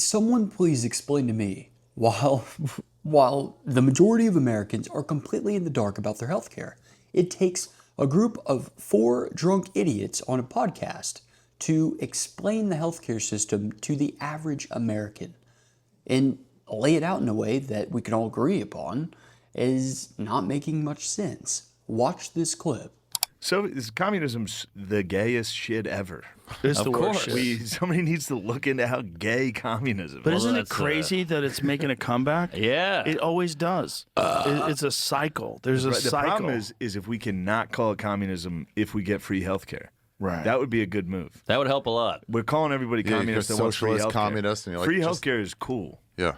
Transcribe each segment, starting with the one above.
Someone please explain to me, while the majority of Americans are completely in the dark about their health care, it takes a group of four drunk idiots on a podcast to explain the healthcare system to the average American and lay it out in a way that we can all agree upon is not making much sense. Watch this clip. So communism's the gayest shit ever. It's the worst shit. Somebody needs to look into how gay communism is. But isn't it crazy that it's making a comeback? Yeah. It always does. It's a cycle. There's a cycle. The problem is if we cannot call it communism if we get free healthcare. Right. That would be a good move. That would help a lot. We're calling everybody communist and wants free socialist, healthcare. communist, and you're like, free just- healthcare is cool. Yeah.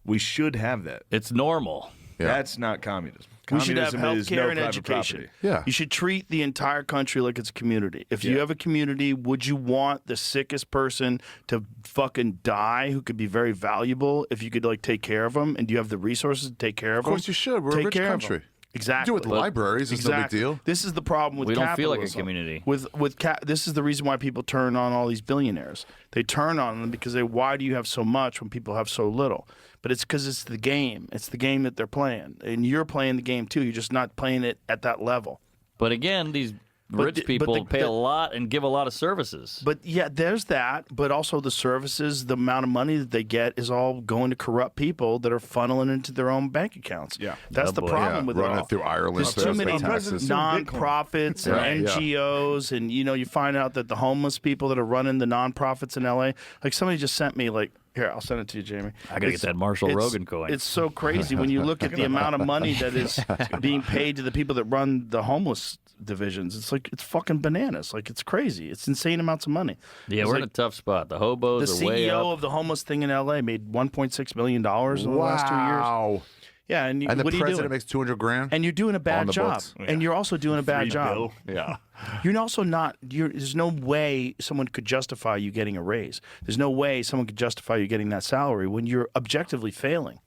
We should have that. It's normal. Yeah. That's not communism. We should have Communism is health care no and private education. property. Yeah. You should treat the entire country like it's a community. If you have a community, would you want the sickest person to fucking die who could be very valuable if you could like take care of them? And do you have the resources to take care of them? Of course you should. We're a rich country. Exactly. Do it with libraries. It's no big deal. This is the problem with We don't feel capitalism. like a community. This is the reason why people turn on all these billionaires. They turn on them because why do you have so much when people have so little? But it's because it's the game. It's the game that they're playing. And you're playing the game too. You're just not playing it at that level. But again, these rich people pay a lot and give a lot of services. But yeah, there's that. But also the services, the amount of money that they get is all going to corrupt people that are funneling into their own bank accounts. Yeah. That's the problem with it running all. it through Ireland. There's too many taxes. non-profits and NGOs, and you find out that the homeless people that are running the non-profits in LA, like somebody just sent me like, here, I'll send it to you, Jamie. I gotta get that Marshall Rogan coin. It's so crazy when you look at the amount of money that is being paid to the people that run the homeless divisions. It's like, it's fucking bananas. Like, it's crazy. It's insane amounts of money. Yeah, It's we're like, in a tough spot. The hobos the are way CEO up. of the homeless thing in LA made $1.6 million in the last 2 years. Wow. Yeah, and, And what the are you president doing? makes $200,000. And you're doing a on bad the job. books. And you're also doing a bad Free job. bill. Yeah. You're also not. There's no way someone could justify you getting a raise. There's no way someone could justify you getting that salary when you're objectively failing.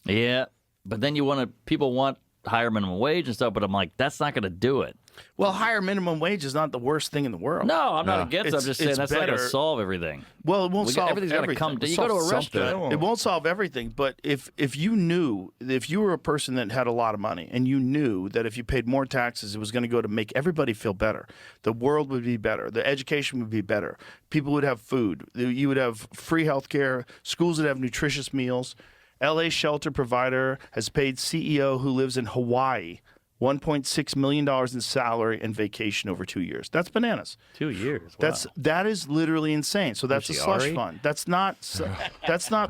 Yeah, but then people want higher minimum wage and stuff, but I'm like, that's not going to do it. Well, higher minimum wage is not the worst thing in the world. No, I'm not against it. I'm just saying it's that's not going to better. solve everything. Well, it won't solve everything's everything. Gotta come. You Solve go to a something. restaurant. It won't solve everything, but if you knew, if you were a person that had a lot of money and you knew that if you paid more taxes, it was going to go to make everybody feel better, the world would be better, the education would be better, people would have food, you would have free health care, schools would have nutritious meals. LA shelter provider has paid CEO who lives in Hawaii $1.6 million in salary and vacation over 2 years. That's bananas. 2 years. Wow. That is literally insane. So that's a slush Ari? fund. That's not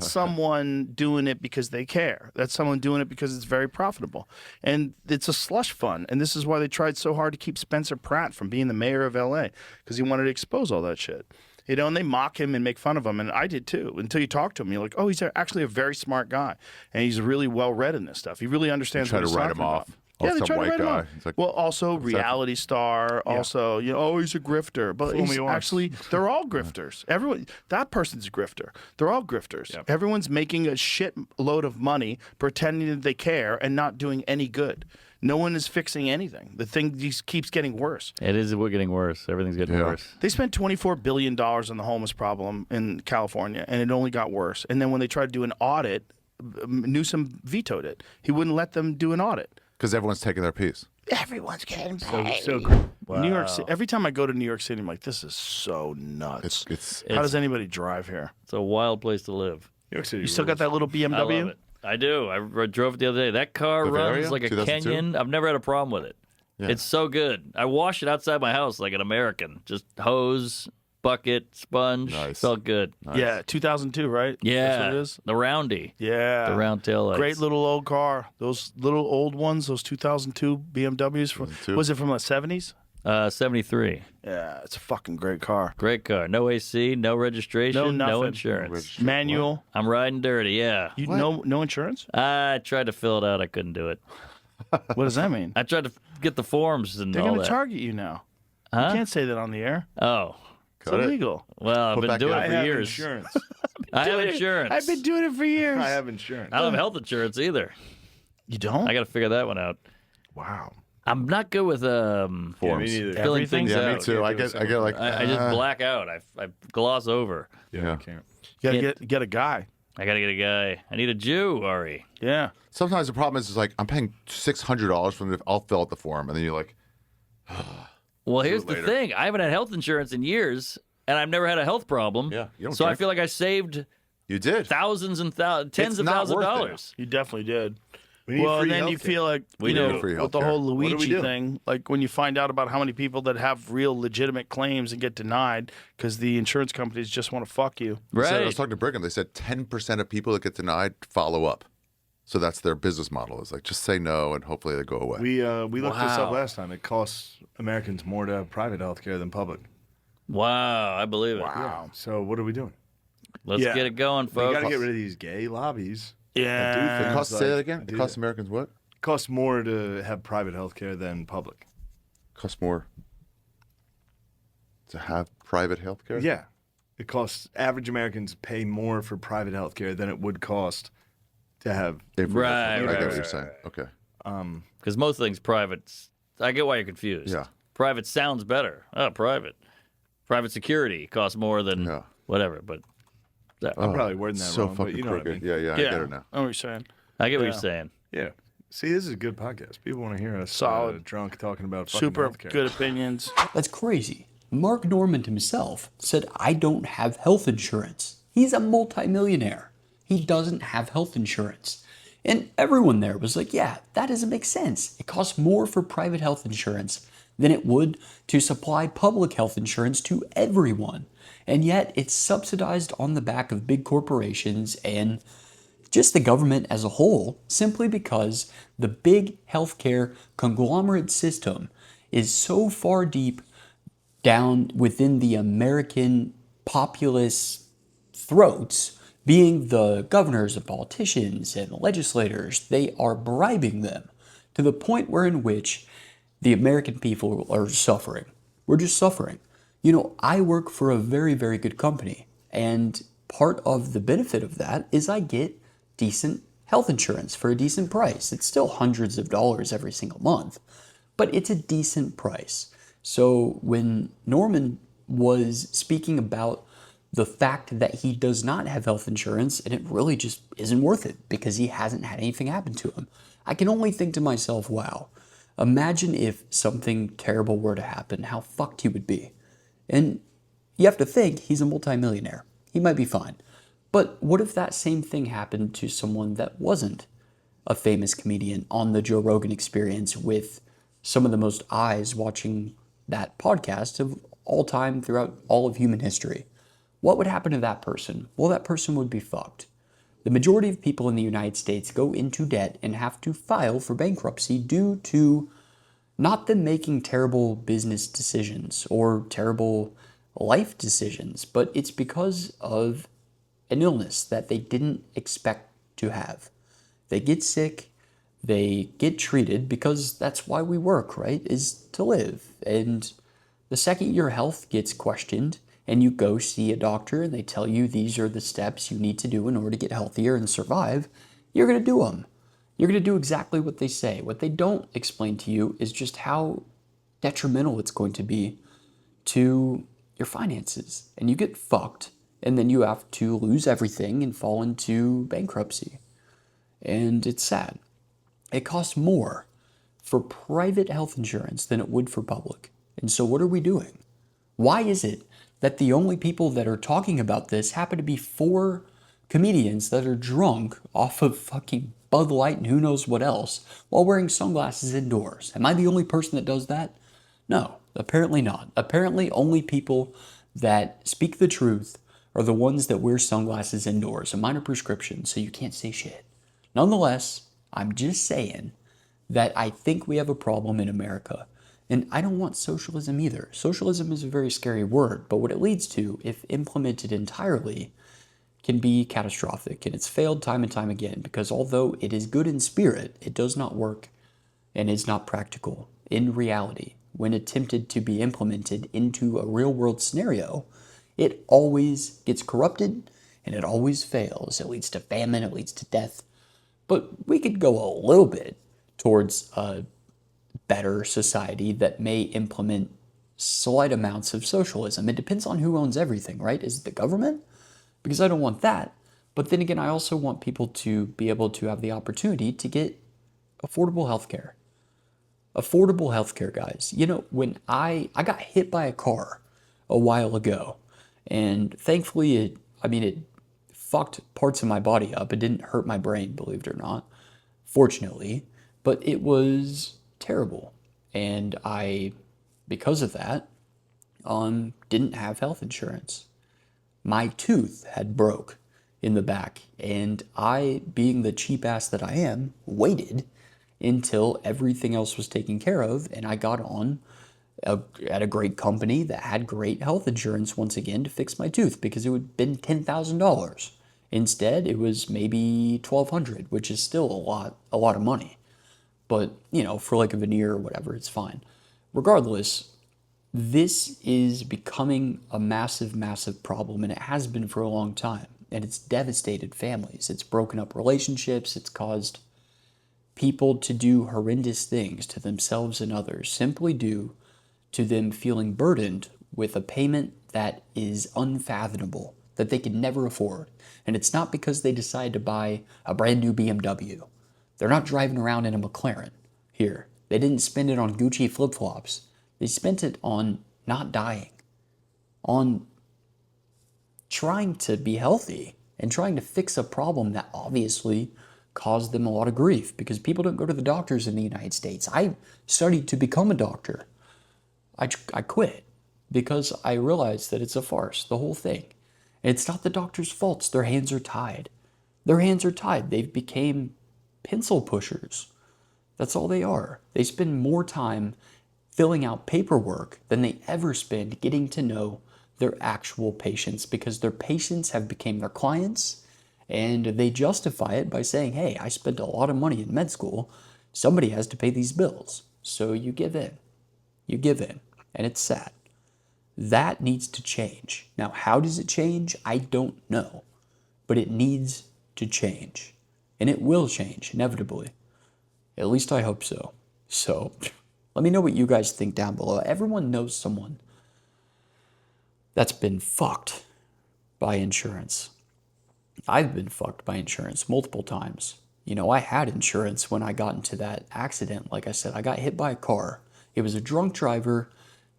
someone doing it because they care. That's someone doing it because it's very profitable. And it's a slush fund. And this is why they tried so hard to keep Spencer Pratt from being the mayor of LA, because he wanted to expose all that shit. And they mock him and make fun of him, and I did too. Until you talk to him, you're like, oh, he's actually a very smart guy, and he's really well read in this stuff. He really understands what he's talking about. Yeah, they some try to white write him guy. off. It's like, Well, also reality star. Also, oh, he's a grifter. But Fool me he's once. actually, they're all grifters. Everyone, that person's a grifter. They're all grifters. Yep. Everyone's making a shit load of money, pretending that they care, and not doing any good. No one is fixing anything. The thing just keeps getting worse. It is. We're getting worse. Everything's getting worse. They spent $24 billion on the homeless problem in California, and it only got worse. And then when they tried to do an audit, Newsom vetoed it. He wouldn't let them do an audit. Because everyone's taking their piece. Everyone's getting paid. So New York City. Every time I go to New York City, I'm like, this is so nuts. It's How does anybody drive here? It's a wild place to live. New York City. You still got that little I love BMW? it. I do. I drove it the other day. That car Bavaria? runs like a 2002? Kenyan. I've never had a problem with it. Yeah. It's so good. I wash it outside my house like an American. Just hose, bucket, sponge. Nice. Felt good. Yeah, 2002, right? Yeah. That's what it is? The roundy. Yeah. The round tail lights. Great little old car. Those little old ones, those 2002 BMWs. From, 2002. was it from the 70s? 73. Yeah, it's a fucking great car. Great car. No AC, no registration, No no nothing. insurance. Manual. I'm riding dirty, yeah. You no insurance? I tried to fill it out. I couldn't do it. What does that mean? I tried to get the forms and They're all going to that. target you now. Huh? You can't say that on the air. Oh. It's illegal. Well, I've Put been back doing in. it I for have years. insurance. I have insurance. I've been doing it for years. I have insurance. I don't have health insurance either. You don't? I got to figure that one out. Wow. I'm not good with Yeah, me forms. neither. filling Everything? things Yeah, out. me too. I get like I just black out. I gloss over. Yeah, Yeah. I can't. You gotta get a guy. I gotta get a guy. I need a Jew, Ari. Yeah. Sometimes the problem is like I'm paying $600 from the. I'll fill out the form, and then you're like, Well, here's the later. thing. I haven't had health insurance in years, and I've never had a health problem. Yeah, you don't so I drink. feel like I saved you did. thousands and tens It's of not thousands of worth it. dollars. You definitely did. We need Well, and free then you healthcare. feel like, We you do. know, Free with the healthcare. whole What do we Luigi do? thing, like when you find out about how many people that have real legitimate claims and get denied because the insurance companies just want to fuck you. They said- I Right. was talking to Brigham. They said 10% of people that get denied follow up. So that's their business model. Is like just say no and hopefully they go away. We looked this up Wow. last time. It costs Americans more to have private health care than public. Wow, I believe it. Wow. So what are we doing? Let's Yeah. get it going, We folks. got to get rid of these gay lobbies. Yeah. It things costs, like- say that again. It do costs that. Americans what? It costs more to have private health care than public. Costs more to have private health care? Yeah. It costs average Americans pay more for private health care than it would cost to have. Right, I get right, what you're saying. Okay. Because most things private, I get why you're confused. Yeah. Private sounds better. Oh, private. Private security costs more than Yeah. whatever, but I'm probably wording that so wrong, fucking but you know what I crooked. mean. Yeah, I get it now. I know what you're saying. I get what Yeah. you're saying. Yeah. See, this is a good podcast. People want to hear us Solid. drunk talking about fucking Super healthcare. good opinions. That's crazy. Mark Norman himself said, I don't have health insurance. He's a multimillionaire. He doesn't have health insurance. And everyone there was like, yeah, that doesn't make sense. It costs more for private health insurance than it would to supply public health insurance to everyone. And yet it's subsidized on the back of big corporations and just the government as a whole, simply because the big healthcare conglomerate system is so far deep down within the American populace throats, being the governors and politicians and legislators, they are bribing them to the point where in which the American people are suffering. We're just suffering. You know, I work for a very, very good company, and part of the benefit of that is I get decent health insurance for a decent price. It's still hundreds of dollars every single month, but it's a decent price. So when Norman was speaking about the fact that he does not have health insurance and it really just isn't worth it because he hasn't had anything happen to him, I can only think to myself, wow, imagine if something terrible were to happen, how fucked he would be. And you have to think he's a multimillionaire. He might be fine. But what if that same thing happened to someone that wasn't a famous comedian on the Joe Rogan Experience with some of the most eyes watching that podcast of all time throughout all of human history? What would happen to that person? Well, that person would be fucked. The majority of people in the United States go into debt and have to file for bankruptcy due to not them making terrible business decisions or terrible life decisions, but it's because of an illness that they didn't expect to have. They get sick, they get treated because that's why we work, right? Is to live. And the second your health gets questioned and you go see a doctor and they tell you these are the steps you need to do in order to get healthier and survive, you're going to do them. You're going to do exactly what they say. What they don't explain to you is just how detrimental it's going to be to your finances. And you get fucked, and then you have to lose everything and fall into bankruptcy. And it's sad. It costs more for private health insurance than it would for public. And so what are we doing? Why is it that the only people that are talking about this happen to be 4 comedians that are drunk off of fucking Bud Light and who knows what else while wearing sunglasses indoors? Am I the only person that does that? No, apparently not. Apparently only people that speak the truth are the ones that wear sunglasses indoors. And mine are prescriptions, so you can't say shit. Nonetheless, I'm just saying that I think we have a problem in America. And I don't want socialism either. Socialism is a very scary word, but what it leads to, if implemented entirely, can be catastrophic. And it's failed time and time again because although it is good in spirit, it does not work and is not practical in reality. When attempted to be implemented into a real world scenario, it always gets corrupted and it always fails. It leads to famine, it leads to death. But we could go a little bit towards a better society that may implement slight amounts of socialism. It depends on who owns everything, right? Is it the government? because I don't want that. But then again, I also want people to be able to have the opportunity to get affordable healthcare. Affordable healthcare, guys. You know, when I got hit by a car a while ago, and thankfully it fucked parts of my body up. It didn't hurt my brain, believe it or not, fortunately, but it was terrible. And because of that, didn't have health insurance. My tooth had broke in the back, and I, being the cheap ass that I am, waited until everything else was taken care of, and I got on at a great company that had great health insurance once again to fix my tooth, because it would have been $10,000. Instead, it was maybe $1,200, which is still a lot of money. But, you know, for like a veneer or whatever, it's fine. Regardless, this is becoming a massive, massive problem, and it has been for a long time. And it's devastated families. It's broken up relationships. It's caused people to do horrendous things to themselves and others simply due to them feeling burdened with a payment that is unfathomable, that they can never afford. And it's not because they decide to buy a brand new BMW. They're not driving around in a McLaren here. They didn't spend it on Gucci flip-flops. They spent it on not dying, on trying to be healthy and trying to fix a problem that obviously caused them a lot of grief, because people don't go to the doctors in the United States. I studied to become a doctor. I quit because I realized that it's a farce, the whole thing. And it's not the doctor's faults. Their hands are tied. Their hands are tied. They've become pencil pushers. That's all they are. They spend more time filling out paperwork than they ever spend getting to know their actual patients, because their patients have become their clients, and they justify it by saying, hey, I spent a lot of money in med school. Somebody has to pay these bills. So you give in. You give in. And it's sad. That needs to change. Now, how does it change? I don't know. But it needs to change. And it will change, inevitably. At least I hope so. So, let me know what you guys think down below. Everyone knows someone that's been fucked by insurance. I've been fucked by insurance multiple times. You know, I had insurance when I got into that accident. Like I said, I got hit by a car. It was a drunk driver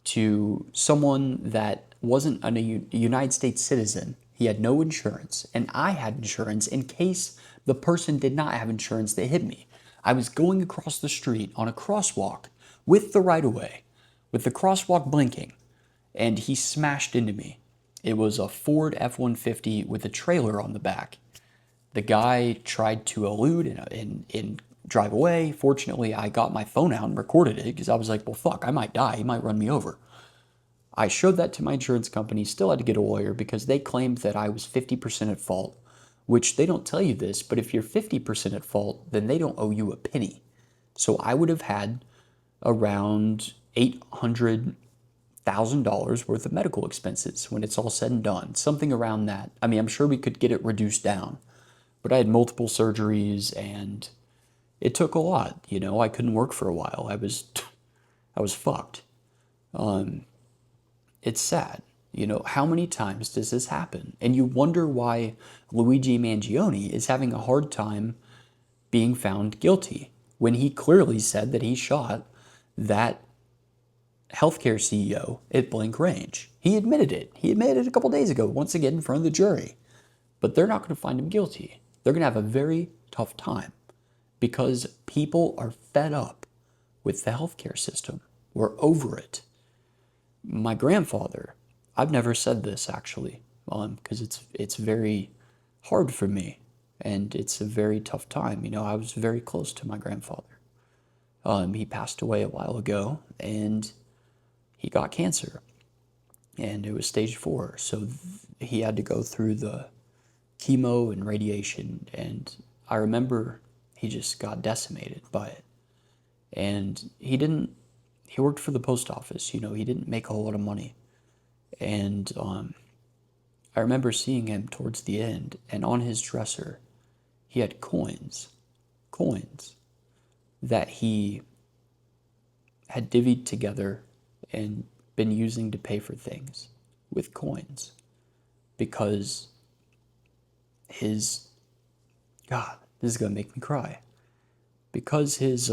to someone that wasn't a United States citizen. He had no insurance, and I had insurance in case the person did not have insurance that hit me. I was going across the street on a crosswalk with the right-of-way, with the crosswalk blinking, and he smashed into me. It was a Ford F-150 with a trailer on the back. The guy tried to elude and drive away. Fortunately, I got my phone out and recorded it, because I was like, well, fuck, I might die. He might run me over. I showed that to my insurance company, still had to get a lawyer, because they claimed that I was 50% at fault, which they don't tell you this, but if you're 50% at fault, then they don't owe you a penny. So I would have had around $800,000 worth of medical expenses when it's all said and done, something around that. I mean, I'm sure we could get it reduced down, but I had multiple surgeries and it took a lot. You know, I couldn't work for a while. I was fucked. It's sad. You know, how many times does this happen? And you wonder why Luigi Mangione is having a hard time being found guilty when he clearly said that he shot that healthcare CEO at blank range. He admitted it. He admitted it a couple days ago, once again in front of the jury. But they're not going to find him guilty. They're going to have a very tough time because people are fed up with the healthcare system. We're over it. My grandfather, I've never said this actually, because it's very hard for me, and it's a very tough time. You know, I was very close to my grandfather. He passed away a while ago, and he got cancer, and it was stage 4. So he had to go through the chemo and radiation, and I remember he just got decimated by it. And he worked for the post office, you know, he didn't make a whole lot of money. And I remember seeing him towards the end, and on his dresser, he had coins that he had divvied together and been using to pay for things with coins, because God, this is gonna make me cry. Because his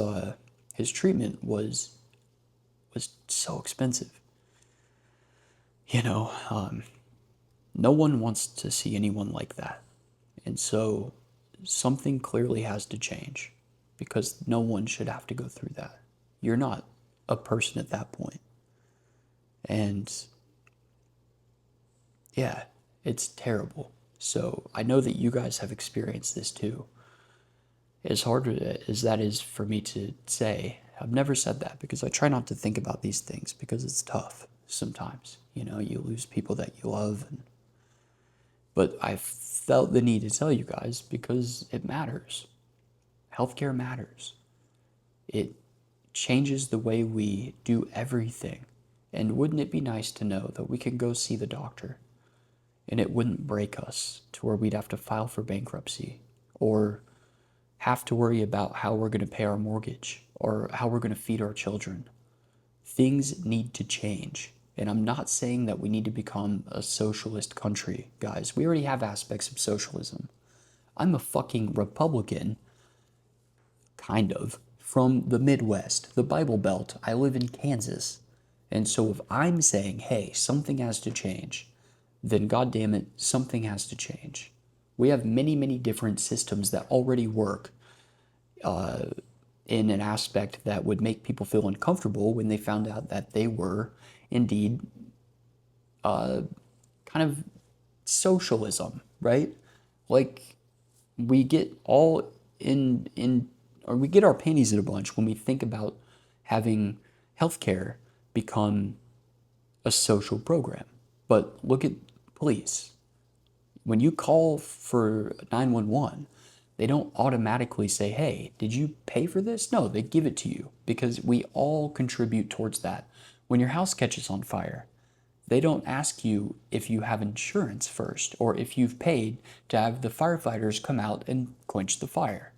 treatment was so expensive. You know, no one wants to see anyone like that. And so something clearly has to change because no one should have to go through that. You're not a person at that point. And yeah, it's terrible. So I know that you guys have experienced this too. As hard as that is for me to say, I've never said that because I try not to think about these things because it's tough sometimes. You know, you lose people that you love. But I felt the need to tell you guys because it matters. Healthcare matters. It changes the way we do everything. And wouldn't it be nice to know that we can go see the doctor and it wouldn't break us to where we'd have to file for bankruptcy or have to worry about how we're going to pay our mortgage or how we're going to feed our children. Things need to change. And I'm not saying that we need to become a socialist country, guys. We already have aspects of socialism. I'm a fucking Republican, kind of, from the Midwest, the Bible Belt. I live in Kansas. And so if I'm saying, hey, something has to change, then goddamn it, something has to change. We have many, many different systems that already work in an aspect that would make people feel uncomfortable when they found out that they were indeed kind of socialism, right? Like we get all or we get our panties in a bunch when we think about having healthcare become a social program. But look at police. When you call for 911, they don't automatically say, hey, did you pay for this? No, they give it to you because we all contribute towards that. When your house catches on fire, they don't ask you if you have insurance first or if you've paid to have the firefighters come out and quench the fire.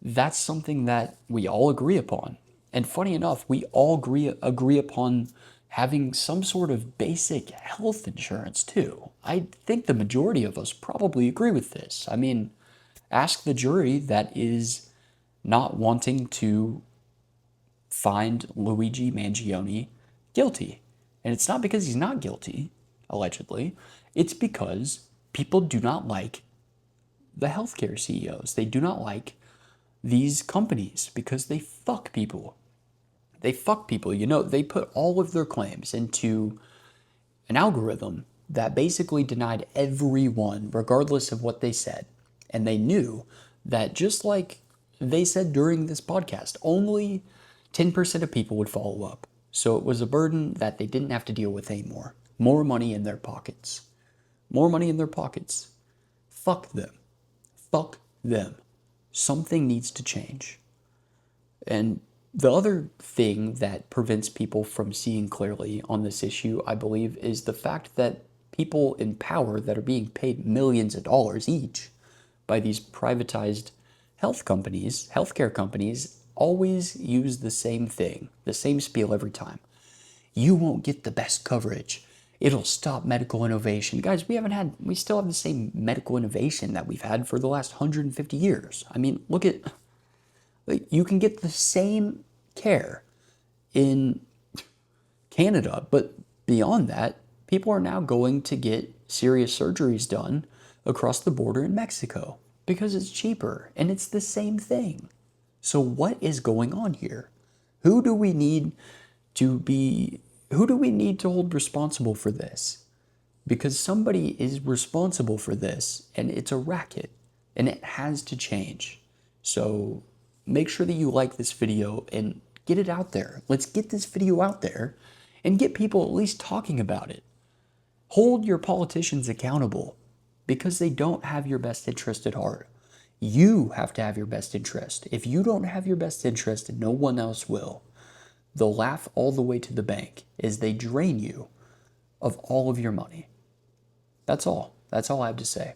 That's something that we all agree upon. And funny enough, we all agree upon having some sort of basic health insurance too. I think the majority of us probably agree with this. I mean, ask the jury that is not wanting to find Luigi Mangione guilty. And it's not because he's not guilty, allegedly. It's because people do not like the healthcare CEOs. They do not like these companies because they fuck people. They fuck people. You know, they put all of their claims into an algorithm that basically denied everyone, regardless of what they said. And they knew that just like they said during this podcast, only 10% of people would follow up. So it was a burden that they didn't have to deal with anymore. More money in their pockets. More money in their pockets. Fuck them. Fuck them. Something needs to change. And the other thing that prevents people from seeing clearly on this issue, I believe, is the fact that people in power that are being paid millions of dollars each by these privatized healthcare companies, always use the same thing, the same spiel every time. You won't get the best coverage. It'll stop medical innovation. Guys, we still have the same medical innovation that we've had for the last 150 years. I mean, look at, you can get the same care in Canada, but beyond that, people are now going to get serious surgeries done across the border in Mexico because it's cheaper and it's the same thing. So what is going on here? Who do we need to hold responsible for this? Because somebody is responsible for this and it's a racket and it has to change. So make sure that you like this video and get it out there. Let's get this video out there and get people at least talking about it. Hold your politicians accountable because they don't have your best interest at heart. You have to have your best interest. If you don't have your best interest, no one else will. They'll laugh all the way to the bank as they drain you of all of your money. That's all. That's all I have to say.